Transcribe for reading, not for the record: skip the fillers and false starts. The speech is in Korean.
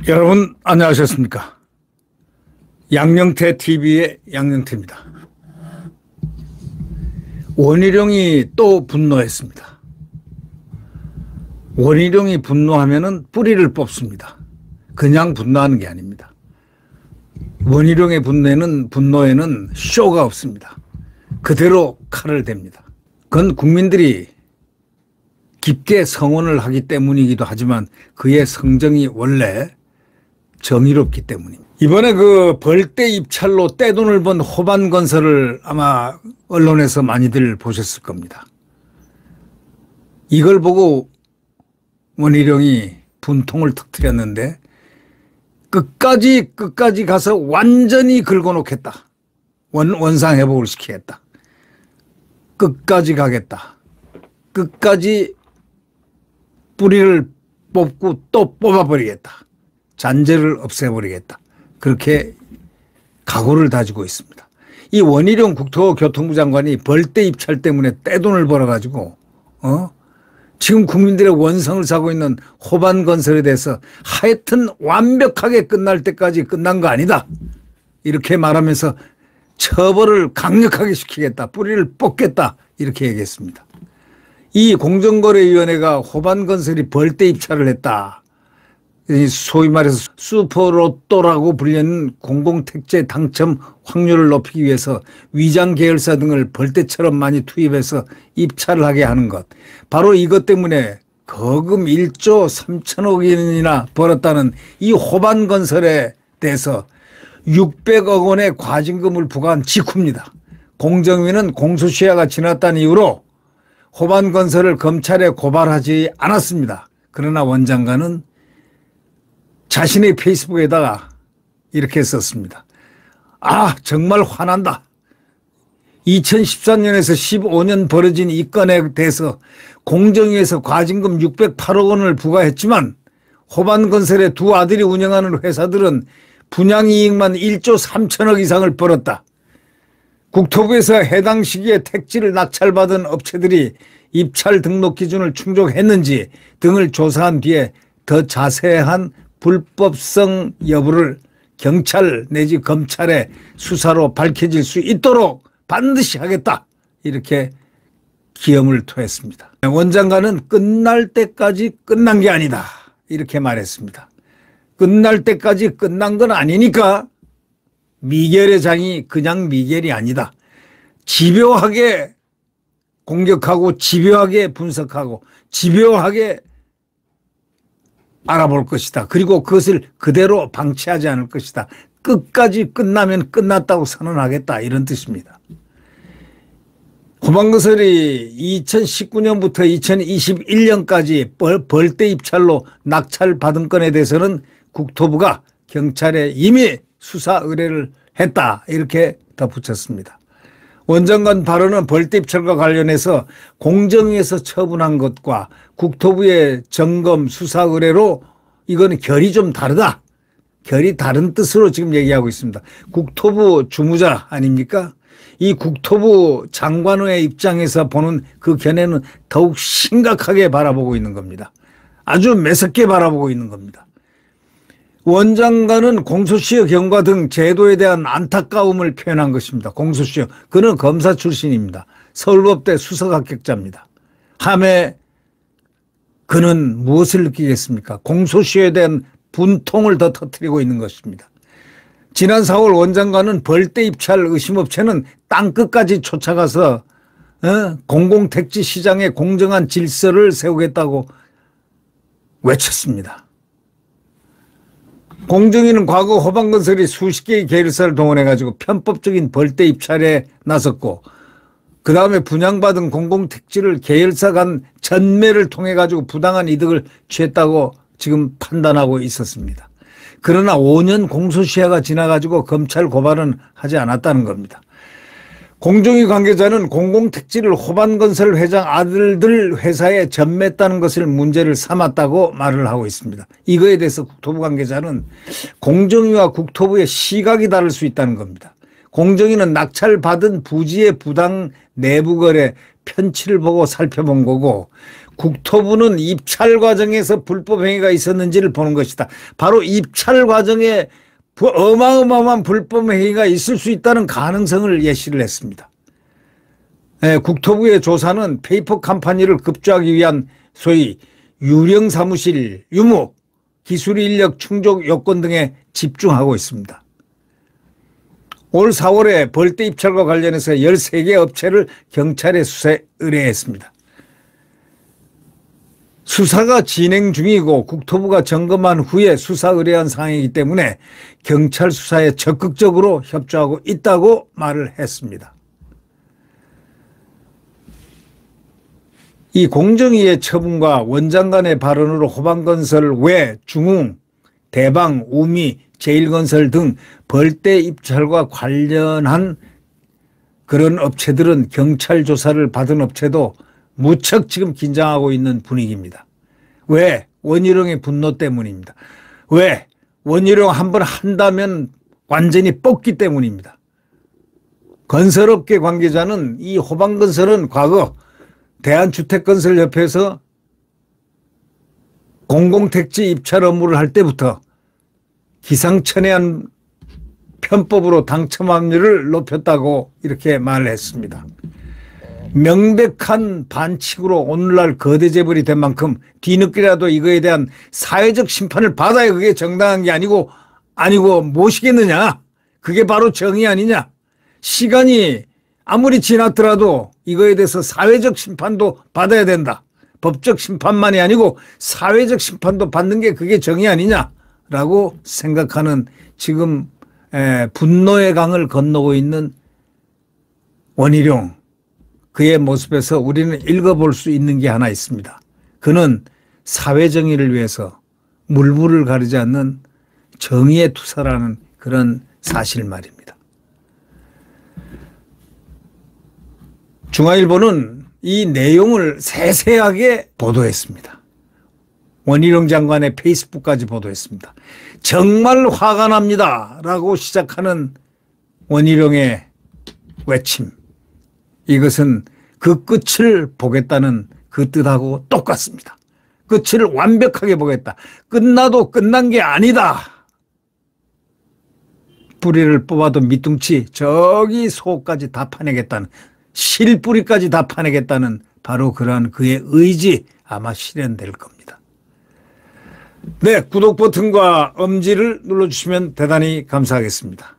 여러분 안녕하셨습니까? 양영태 TV의 양영태입니다. 원희룡이 또 분노했습니다. 원희룡이 분노하면은 뿌리를 뽑습니다. 그냥 분노하는 게 아닙니다. 원희룡의 분노에는 쇼가 없습니다. 그대로 칼을 댑니다. 그건 국민들이 깊게 성원을 하기 때문이기도 하지만 그의 성정이 원래 정의롭기 때문입니다. 이번에 그 벌떼 입찰로 떼돈을 번 호반건설을 아마 언론에서 많이들 보셨을 겁니다. 이걸 보고 원희룡이 분통을 터뜨렸는데 끝까지 가서 완전히 긁어놓겠다. 원상회복을 시키겠다. 끝까지 가겠다. 끝까지 뿌리를 뽑고 또 뽑아버리겠다. 잔재를 없애버리겠다. 그렇게 각오를 다지고 있습니다. 이 원희룡 국토교통부 장관이 벌떼 입찰 때문에 떼돈을 벌어가지고 지금 국민들의 원성을 사고 있는 호반건설에 대해서 하여튼 완벽하게 끝날 때까지 끝난 거 아니다. 이렇게 말하면서 처벌을 강력하게 시키겠다. 뿌리를 뽑겠다. 이렇게 얘기했습니다. 이 공정거래위원회가 호반건설이 벌떼 입찰을 했다. 소위 말해서 슈퍼로또라고 불리는 공공택지 당첨 확률을 높이기 위해서 위장 계열사 등을 벌떼처럼 많이 투입해서 입찰을 하게 하는 것. 바로 이것 때문에 거금 1조 3천억 원이나 벌었다는 이 호반건설에 대해서 600억 원의 과징금을 부과한 직후입니다. 공정위는 공소시효가 지났다는 이유로 호반건설을 검찰에 고발하지 않았습니다. 그러나 원장관은 자신의 페이스북에다가 이렇게 썼습니다. 아, 정말 화난다. 2013년에서 15년 벌어진 이 건에 대해서 공정위에서 과징금 608억 원을 부과했지만 호반건설의 두 아들이 운영하는 회사들은 분양이익만 1조 3천억 이상을 벌었다. 국토부에서 해당 시기에 택지를 낙찰받은 업체들이 입찰 등록 기준을 충족했는지 등을 조사한 뒤에 더 자세한 불법성 여부를 경찰 내지 검찰의 수사로 밝혀질 수 있도록 반드시 하겠다. 이렇게 기염을 토했습니다. 원장관은 끝날 때까지 끝난 게 아니다. 이렇게 말했습니다. 끝날 때까지 끝난 건 아니니까 미결의 장이 그냥 미결이 아니다. 집요하게 공격하고 집요하게 분석하고 집요하게 알아볼 것이다. 그리고 그것을 그대로 방치하지 않을 것이다. 끝까지 끝나면 끝났다고 선언하겠다. 이런 뜻입니다. 호반건설이 2019년부터 2021년까지 벌떼 입찰로 낙찰받은 건에 대해서는 국토부가 경찰에 이미 수사 의뢰를 했다. 이렇게 덧붙였습니다. 원장관 발언은 벌떼 입찰과 관련해서 공정위에서 처분한 것과 국토부의 점검 수사 의뢰로 이거는 결이 좀 다르다. 결이 다른 뜻으로 지금 얘기하고 있습니다. 국토부 주무자 아닙니까? 이 국토부 장관의 입장에서 보는 그 견해는 더욱 심각하게 바라보고 있는 겁니다. 아주 매섭게 바라보고 있는 겁니다. 원장관은 공소시효 경과 등 제도에 대한 안타까움을 표현한 것입니다. 공소시효. 그는 검사 출신입니다. 서울법대 수석 합격자입니다. 함에 그는 무엇을 느끼겠습니까? 공소시효에 대한 분통을 더 터뜨리고 있는 것입니다. 지난 4월 원장관은 벌떼 입찰 의심업체는 땅끝까지 쫓아가서 공공택지 시장의 공정한 질서를 세우겠다고 외쳤습니다. 공정위는 과거 호반건설이 수십 개의 계열사를 동원해가지고 편법적인 벌떼 입찰에 나섰고 그 다음에 분양받은 공공택지를 계열사 간 전매를 통해가지고 부당한 이득을 취했다고 지금 판단하고 있었습니다. 그러나 5년 공소시효가 지나가지고 검찰 고발은 하지 않았다는 겁니다. 공정위 관계자는 공공택지를 호반건설 회장 아들들 회사에 전매했다는 것을 문제를 삼았다고 말을 하고 있습니다. 이거에 대해서 국토부 관계자는 공정위와 국토부의 시각이 다를 수 있다는 겁니다. 공정위는 낙찰받은 부지의 부당 내부거래 편취를 보고 살펴본 거고 국토부는 입찰 과정에서 불법 행위가 있었는지를 보는 것이다. 바로 입찰 과정에 어마어마한 불법 행위가 있을 수 있다는 가능성을 예시를 했습니다. 국토부의 조사는 페이퍼 컴퍼니를 급조하기 위한 소위 유령 사무실 유무, 기술 인력 충족 요건 등에 집중하고 있습니다. 올 4월에 벌떼 입찰과 관련해서 13개 업체를 경찰에 수사 의뢰했습니다. 수사가 진행 중이고 국토부가 점검한 후에 수사 의뢰한 사항이기 때문에 경찰 수사에 적극적으로 협조하고 있다고 말을 했습니다. 이 공정위의 처분과 원장 간의 발언으로 호반건설 외 중흥, 대방, 우미, 제일건설 등 벌떼 입찰과 관련한 그런 업체들은 경찰 조사를 받은 업체도 무척 지금 긴장하고 있는 분위기입니다. 왜? 원희룡의 분노 때문입니다. 왜? 원희룡 한번 한다면 완전히 뽑기 때문입니다. 건설업계 관계자는 이 호반건설은 과거 대한주택건설협회에서 공공택지 입찰 업무를 할 때부터 기상천외한 편법으로 당첨 확률을 높였다고 이렇게 말을 했습니다. 명백한 반칙으로 오늘날 거대 재벌이 된 만큼 뒤늦게라도 이거에 대한 사회적 심판을 받아야 그게 정당한 게 아니고 무엇이겠느냐. 그게 바로 정의 아니냐. 시간이 아무리 지났더라도 이거에 대해서 사회적 심판도 받아야 된다. 법적 심판만이 아니고 사회적 심판도 받는 게 그게 정의 아니냐라고 생각하는 지금 분노의 강을 건너고 있는 원희룡, 그의 모습에서 우리는 읽어볼 수 있는 게 하나 있습니다. 그는 사회정의를 위해서 물불을 가리지 않는 정의의 투사라는 그런 사실 말입니다. 중앙일보는 이 내용을 세세하게 보도했습니다. 원희룡 장관의 페이스북까지 보도했습니다. 정말 화가 납니다 라고 시작하는 원희룡의 외침, 이것은 그 끝을 보겠다는 그 뜻하고 똑같습니다. 끝을 완벽하게 보겠다. 끝나도 끝난 게 아니다. 뿌리를 뽑아도 밑둥치 저기 속까지 다 파내겠다는, 실뿌리까지 다 파내겠다는 바로 그러한 그의 의지 아마 실현될 겁니다. 네, 구독 버튼과 엄지를 눌러주시면 대단히 감사하겠습니다.